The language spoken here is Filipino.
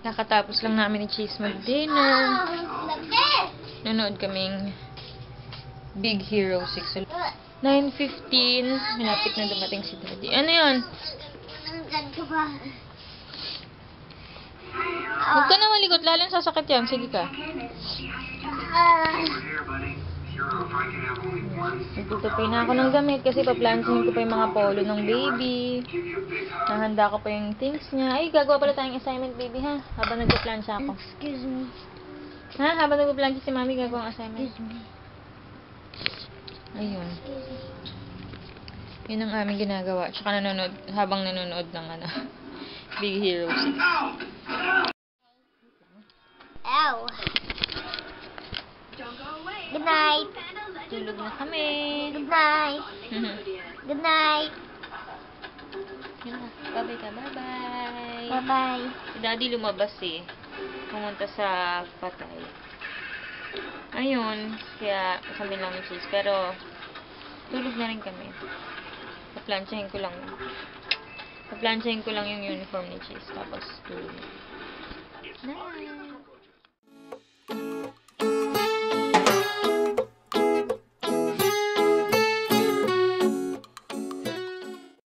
Nakatapos lang namin ni Cheese mag-dinner. Nanood kaming Big Hero 6. 9:15. Malapit na dumating si Daddy. Ano yun? Huwag ka na maligot. Lalong sasakit yan. Sige ka. Nagtutupin na ako ng gamit kasi paplansahin ko pa yung mga polo ng baby. Nahanda ko pa yung things niya. Ay, gagawa pala tayong assignment, baby, ha? Habang nagpa-plancha ako. Excuse me. Ha? Habang nagpa-plancha si mami, gagawa ang assignment. Excuse me. Ayun. Yun ang aming ginagawa. Tsaka nanonood, habang nanonood ng Big Hero 6. Ow. Good night. Tulog na kami. Good night. Good night. Yun na. Bye-bye ka. Bye-bye. Bye-bye. Si Daddy lumabas eh. Pumunta sa patay. Ayun. Kaya kami lang ni Cheese. Pero, tulog na rin kami. Paplansyahin ko lang. Paplansyahin ko lang yung uniform ni Cheese. Tapos, tulog. Night.